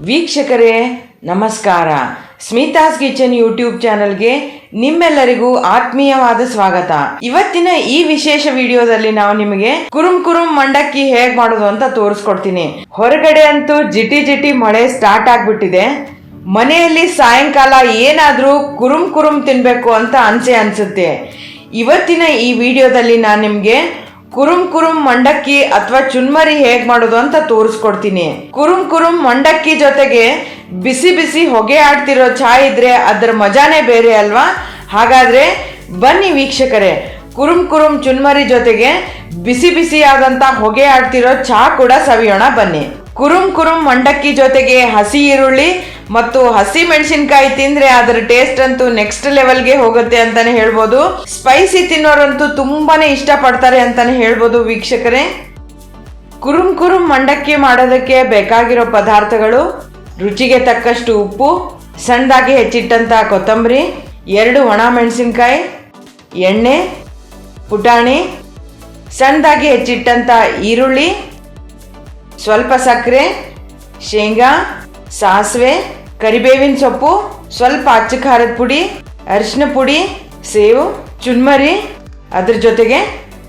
ವೀಕ್ಷಕರೇ ನಮಸ್ಕಾರ. Smitha's kitchen YouTube ಚಾನಲ್ಗೆ ನಿಮ್ಮೆಲ್ಲರಿಗೂ ಆತ್ಮೀಯವಾದ ಸ್ವಾಗತ. ಇವತ್ತಿನ ಈ ವಿಶೇಷ ವಿಡಿಯೋದಲ್ಲಿ ನಾವು ನಿಮಗೆ ಕುರುಂ ಮಂಡಕ್ಕಿ ಹೇಗ್ ಮಾಡೋದು ಅಂತ ತೋರಿಸ್ಕೊಡ್ತೀನಿ. ಹೊರಗಡೆ ಅಂತೂ ಜಿಟಿ ಮಳೆ ಸ್ಟಾರ್ಟ್ ಆಗ್ಬಿಟ್ಟಿದೆ. ಮನೆಯಲ್ಲಿ ಸಾಯಂಕಾಲ ಏನಾದ್ರೂ ಕುರುಂ ತಿನ್ಬೇಕು ಅಂತ ಅನ್ಸುತ್ತೆ. ಇವತ್ತಿನ ಈ ವಿಡಿಯೋದಲ್ಲಿ ನಾನು ನಿಮ್ಗೆ ಕುರುಂ ಮಂಡಕ್ಕಿ ಅಥವಾ ಚುನ್ಮರಿ ಹೇಗ್ ಮಾಡೋದು ಅಂತ ತೋರಿಸ್ಕೊಡ್ತೀನಿ. ಕುರುಂ ಮಂಡಕ್ಕಿ ಜೊತೆಗೆ ಬಿಸಿ ಹೊಗೆ ಆಡ್ತಿರೋ ಚಹಾ ಇದ್ರೆ ಅದರ ಮಜಾನೇ ಬೇರೆ ಅಲ್ವಾ? ಹಾಗಾದ್ರೆ ಬನ್ನಿ ವೀಕ್ಷಕರೇ, ಕುರುಂ ಚುನ್ಮರಿ ಜೊತೆಗೆ ಬಿಸಿಯಾದಂತ ಹೊಗೆ ಆಡ್ತಿರೋ ಚಹಾ ಕೂಡ ಸವಿಯೋಣ ಬನ್ನಿ. ಕುರುಂ ಮಂಡಕ್ಕಿ ಜೊತೆಗೆ ಹಸಿ ಈರುಳ್ಳಿ ಮತ್ತು ಹಸಿ ಮೆಣಸಿನ್ಕಾಯಿ ತಿಂದ್ರೆ ಅದರ ಟೇಸ್ಟ್ ಅಂತೂ ನೆಕ್ಸ್ಟ್ ಲೆವೆಲ್ಗೆ ಹೋಗುತ್ತೆ ಅಂತಾನೆ ಹೇಳ್ಬೋದು. ಸ್ಪೈಸಿ ತಿನ್ನೋರಂತೂ ತುಂಬಾನೇ ಇಷ್ಟ ಪಡ್ತಾರೆ ಅಂತಾನೆ ಹೇಳ್ಬೋದು ವೀಕ್ಷಕರೇ. ಕುರುಂ ಮಂಡಕ್ಕಿ ಮಾಡೋದಕ್ಕೆ ಬೇಕಾಗಿರೋ ಪದಾರ್ಥಗಳು: ರುಚಿಗೆ ತಕ್ಕಷ್ಟು ಉಪ್ಪು, ಸಣ್ಣದಾಗಿ ಹೆಚ್ಚಿಟ್ಟಂತ ಕೊತ್ತಂಬರಿ, 2 ಒಣ ಮೆಣಸಿನ್ಕಾಯಿ, ಎಣ್ಣೆ, ಪುಟಾಣಿ, ಸಣ್ಣದಾಗಿ ಹೆಚ್ಚಿಟ್ಟಂತ ಈರುಳ್ಳಿ, ಸ್ವಲ್ಪ ಸಕ್ಕರೆ, ಶೇಂಗಾ, ಸಾಸಿವೆ, ಕರಿಬೇವಿನ ಸೊಪ್ಪು, ಸ್ವಲ್ಪ ಅಚ್ಚ ಖಾರದ ಪುಡಿ, ಅರಿಶಿನ ಪುಡಿ, ಸೇವು, ಚುನ್ಮರಿ, ಅದ್ರ ಜೊತೆಗೆ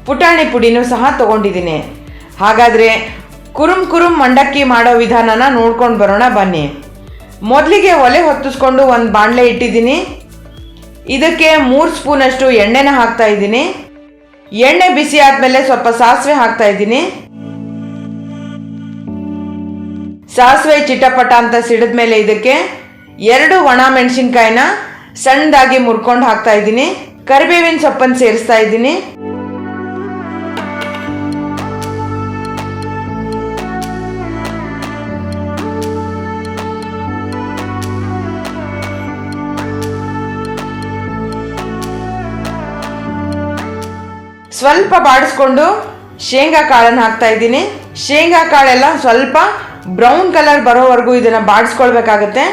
ಪುಟಾಣಿ ಪುಡಿನೂ ಸಹ ತಗೊಂಡಿದ್ದೀನಿ. ಹಾಗಾದ್ರೆ ಕುರುಂ ಮಂಡಕ್ಕಿ ಮಾಡೋ ವಿಧಾನನ ನೋಡ್ಕೊಂಡು ಬರೋಣ ಬನ್ನಿ. ಮೊದಲಿಗೆ ಒಲೆ ಹೊತ್ತಿಸ್ಕೊಂಡು ಒಂದು ಬಾಣಲೆ ಇಟ್ಟಿದ್ದೀನಿ. ಇದಕ್ಕೆ 3 ಸ್ಪೂನಷ್ಟು ಎಣ್ಣೆನ ಹಾಕ್ತಾ ಇದ್ದೀನಿ. ಎಣ್ಣೆ ಬಿಸಿ ಆದ್ಮೇಲೆ ಸ್ವಲ್ಪ ಸಾಸಿವೆ ಹಾಕ್ತಾ ಇದ್ದೀನಿ. ಸಾಸಿವೆ ಚಿಟಪಟ ಅಂತ ಸಿಡಿದ್ಮೇಲೆ ಇದಕ್ಕೆ 2 ಒಣ ಮೆಣಸಿನ್ಕಾಯಿನ ಸಣ್ಣದಾಗಿ ಮುರ್ಕೊಂಡು ಹಾಕ್ತಾ ಇದ್ದೀನಿ. ಕರಿಬೇವಿನ ಸೊಪ್ಪನ್ನು ಸೇರಿಸ್ತಾ ಇದ್ದೀನಿ. ಸ್ವಲ್ಪ ಬಾಡಿಸ್ಕೊಂಡು ಶೇಂಗಾ ಕಾಳನ್ನು ಹಾಕ್ತಾ ಇದ್ದೀನಿ. ಶೇಂಗಾ ಕಾಳೆಲ್ಲ ಸ್ವಲ್ಪ ಬ್ರೌನ್ ಕಲರ್ ಬರೋವರೆಗೂ ಇದನ್ನ ಬಾಡಿಸ್ಕೊಳ್ಬೇಕಾಗತ್ತೆ.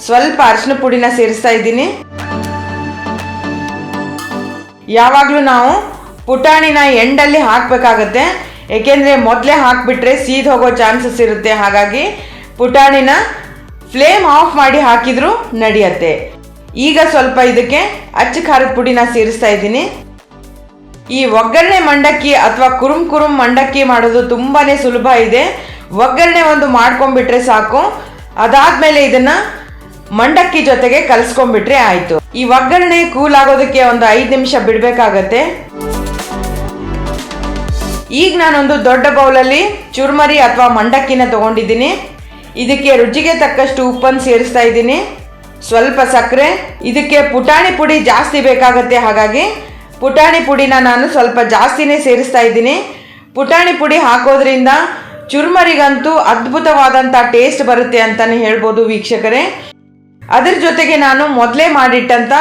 ಸ್ವಲ್ಪ ಅರಿಶಿನ ಪುಡಿನ ಸೇರಿಸ್ತಾ ಇದ್ದೀನಿ. ಯಾವಾಗಲೂ ನಾವು ಪುಟಾಣಿನ ಎಂಡಲ್ಲಿ ಹಾಕಬೇಕಾಗತ್ತೆ, ಏಕೆಂದ್ರೆ ಮೊದಲೇ ಹಾಕ್ಬಿಟ್ರೆ ಸೀದ್ ಹೋಗೋ ಚಾನ್ಸಸ್ ಇರುತ್ತೆ. ಹಾಗಾಗಿ ಪುಟಾಣಿನ ಫ್ಲೇಮ್ ಆಫ್ ಮಾಡಿ ಹಾಕಿದ್ರು ನಡೆಯುತ್ತೆ. ಈಗ ಸ್ವಲ್ಪ ಇದಕ್ಕೆ ಅಚ್ಚ ಖಾರದ ಪುಡಿನ ಸೇರಿಸ್ತಾ ಇದ್ದೀನಿ. ಈ ಒಗ್ಗರಣೆ ಮಂಡಕ್ಕಿ ಅಥವಾ ಕುರುಂ ಮಂಡಕ್ಕಿ ಮಾಡೋದು ತುಂಬಾನೇ ಸುಲಭ ಇದೆ. ಒಗ್ಗರಣೆ ಒಂದು ಮಾಡ್ಕೊಂಡ್ಬಿಟ್ರೆ ಸಾಕು. ಅದಾದ್ಮೇಲೆ ಇದನ್ನ ಮಂಡಕ್ಕಿ ಜೊತೆಗೆ ಕಲ್ಸ್ಕೊಂಡ್ಬಿಟ್ರೆ ಆಯ್ತು. ಈ ಒಗ್ಗರಣೆ ಕೂಲ್ ಆಗೋದಕ್ಕೆ ಒಂದು 5 ನಿಮಿಷ ಬಿಡ್ಬೇಕಾಗತ್ತೆ. ಈಗ ನಾನೊಂದು ದೊಡ್ಡ ಬೌಲಲ್ಲಿ ಚುರ್ಮರಿ ಅಥವಾ ಮಂಡಕ್ಕಿನ ತಗೊಂಡಿದ್ದೀನಿ. ಇದಕ್ಕೆ ರುಚಿಗೆ ತಕ್ಕಷ್ಟು ಉಪ್ಪನ್ನು ಸೇರಿಸ್ತಾ ಇದ್ದೀನಿ. ಸ್ವಲ್ಪ ಸಕ್ಕರೆ, ಇದಕ್ಕೆ ಪುಟಾಣಿ ಪುಡಿ ಜಾಸ್ತಿ ಬೇಕಾಗತ್ತೆ. ಹಾಗಾಗಿ ಪುಟಾಣಿ ಪುಡಿನ ನಾನು ಸ್ವಲ್ಪ ಜಾಸ್ತಿನೇ ಸೇರಿಸ್ತಾ ಇದ್ದೀನಿ. ಪುಟಾಣಿ ಪುಡಿ ಹಾಕೋದ್ರಿಂದ ಚುರ್ಮರಿಗಂತೂ ಅದ್ಭುತವಾದಂಥ ಟೇಸ್ಟ್ ಬರುತ್ತೆ ಅಂತಾನೆ ಹೇಳ್ಬೋದು ವೀಕ್ಷಕರೇ. ಅದ್ರ ಜೊತೆಗೆ ನಾನು ಮೊದಲೇ ಮಾಡಿಟ್ಟಂತ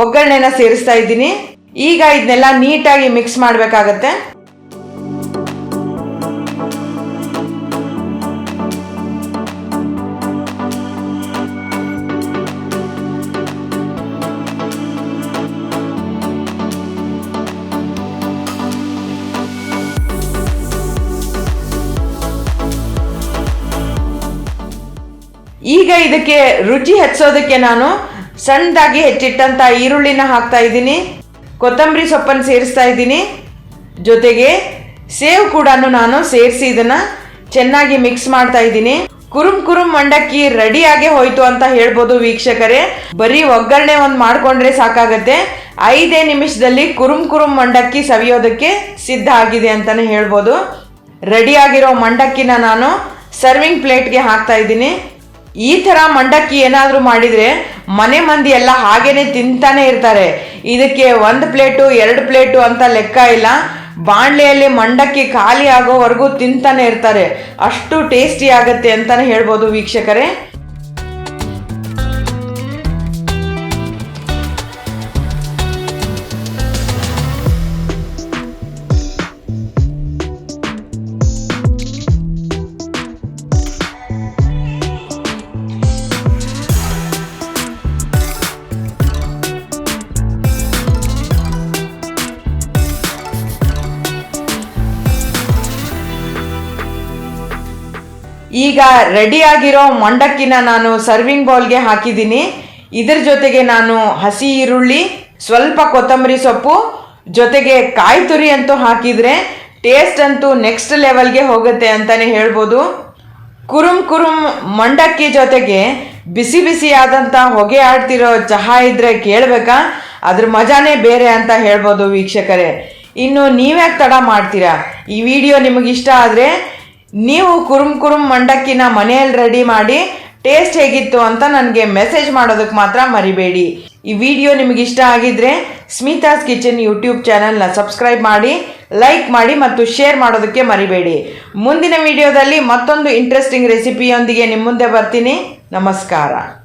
ಒಗ್ಗರಣೆನ ಸೇರಿಸ್ತಾ ಇದ್ದೀನಿ. ಈಗ ಇದನ್ನೆಲ್ಲ ನೀಟಾಗಿ ಮಿಕ್ಸ್ ಮಾಡಬೇಕಾಗತ್ತೆ. ಈಗ ಇದಕ್ಕೆ ರುಚಿ ಹೆಚ್ಚೋದಕ್ಕೆ ನಾನು ಸಣ್ಣದಾಗಿ ಹೆಚ್ಚಿಟ್ಟಂತ ಈರುಳ್ಳಿನ ಹಾಕ್ತಾ ಇದ್ದೀನಿ. ಕೊತ್ತಂಬರಿ ಸೊಪ್ಪನ್ನು ಸೇರಿಸ್ತಾ ಇದ್ದೀನಿ. ಜೊತೆಗೆ ಸೇವ್ ಕೂಡ ನಾನು ಸೇರಿಸಿ ಇದನ್ನ ಚೆನ್ನಾಗಿ ಮಿಕ್ಸ್ ಮಾಡ್ತಾ ಇದ್ದೀನಿ. ಕುರುಂ ಮಂಡಕ್ಕಿ ರೆಡಿಯಾಗೆ ಹೋಯ್ತು ಅಂತ ಹೇಳ್ಬೋದು ವೀಕ್ಷಕರೇ. ಬರೀ ಒಗ್ಗರಣೆ ಒಂದು ಮಾಡ್ಕೊಂಡ್ರೆ ಸಾಕಾಗತ್ತೆ. 5 ನಿಮಿಷದಲ್ಲಿ ಕುರುಂ ಮಂಡಕ್ಕಿ ಸವಿಯೋದಕ್ಕೆ ಸಿದ್ಧ ಆಗಿದೆ ಅಂತಾನೆ ಹೇಳ್ಬೋದು. ರೆಡಿಯಾಗಿರೋ ಮಂಡಕ್ಕಿನ ನಾನು ಸರ್ವಿಂಗ್ ಪ್ಲೇಟ್ಗೆ ಹಾಕ್ತಾ ಇದ್ದೀನಿ. ಈ ಥರ ಮಂಡಕ್ಕಿ ಏನಾದರೂ ಮಾಡಿದರೆ ಮನೆ ಮಂದಿ ಎಲ್ಲ ಹಾಗೇನೆ ತಿಂತಾನೆ ಇರ್ತಾರೆ. ಇದಕ್ಕೆ 1 ಪ್ಲೇಟು 2 ಪ್ಲೇಟು ಅಂತ ಲೆಕ್ಕ ಇಲ್ಲ. ಬಾಣಲೆಯಲ್ಲಿ ಮಂಡಕ್ಕಿ ಖಾಲಿ ಆಗೋವರೆಗೂ ತಿಂತಾನೆ ಇರ್ತಾರೆ. ಅಷ್ಟು ಟೇಸ್ಟಿ ಆಗುತ್ತೆ ಅಂತಾನೆ ಹೇಳ್ಬೋದು ವೀಕ್ಷಕರೇ. ಈಗ ರೆಡಿಯಾಗಿರೋ ಮಂಡಕ್ಕಿನ ನಾನು ಸರ್ವಿಂಗ್ ಬೌಲ್ಗೆ ಹಾಕಿದ್ದೀನಿ. ಇದ್ರ ಜೊತೆಗೆ ನಾನು ಹಸಿ ಈರುಳ್ಳಿ, ಸ್ವಲ್ಪ ಕೊತ್ತಂಬರಿ ಸೊಪ್ಪು, ಜೊತೆಗೆ ಕಾಯಿ ತುರಿ ಅಂತೂ ಹಾಕಿದರೆ ಟೇಸ್ಟ್ ಅಂತೂ ನೆಕ್ಸ್ಟ್ ಲೆವೆಲ್ಗೆ ಹೋಗುತ್ತೆ ಅಂತಲೇ ಹೇಳ್ಬೋದು. ಕುರುಮ್ ಮಂಡಕ್ಕಿ ಜೊತೆಗೆ ಬಿಸಿ ಬಿಸಿಯಾದಂಥ ಹೊಗೆ ಆಡ್ತಿರೋ ಚಹಾ ಇದ್ದರೆ ಕೇಳಬೇಕಾ? ಅದ್ರ ಮಜಾನೇ ಬೇರೆ ಅಂತ ಹೇಳ್ಬೋದು ವೀಕ್ಷಕರೇ. ಇನ್ನು ನೀವ್ಯಾಕೆ ತಡ ಮಾಡ್ತೀರಾ? ಈ ವಿಡಿಯೋ ನಿಮಗಿಷ್ಟ ಆದರೆ ನೀವು ಕುರುಮ್ ಮಂಡಕ್ಕಿನ ಮನೆಯಲ್ಲಿ ರೆಡಿ ಮಾಡಿ ಟೇಸ್ಟ್ ಹೇಗಿತ್ತು ಅಂತ ನನಗೆ ಮೆಸೇಜ್ ಮಾಡೋದಕ್ಕೆ ಮಾತ್ರ ಮರಿಬೇಡಿ. ಈ ವಿಡಿಯೋ ನಿಮಗಿಷ್ಟ ಆಗಿದ್ರೆ ಸ್ಮಿತಾಸ್ ಕಿಚನ್ ಯೂಟ್ಯೂಬ್ ಚಾನಲ್ನ ಸಬ್ಸ್ಕ್ರೈಬ್ ಮಾಡಿ, ಲೈಕ್ ಮಾಡಿ ಮತ್ತು ಶೇರ್ ಮಾಡೋದಕ್ಕೆ ಮರಿಬೇಡಿ. ಮುಂದಿನ ವಿಡಿಯೋದಲ್ಲಿ ಮತ್ತೊಂದು ಇಂಟ್ರೆಸ್ಟಿಂಗ್ ರೆಸಿಪಿಯೊಂದಿಗೆ ನಿಮ್ಮ ಮುಂದೆ ಬರ್ತೀನಿ. ನಮಸ್ಕಾರ.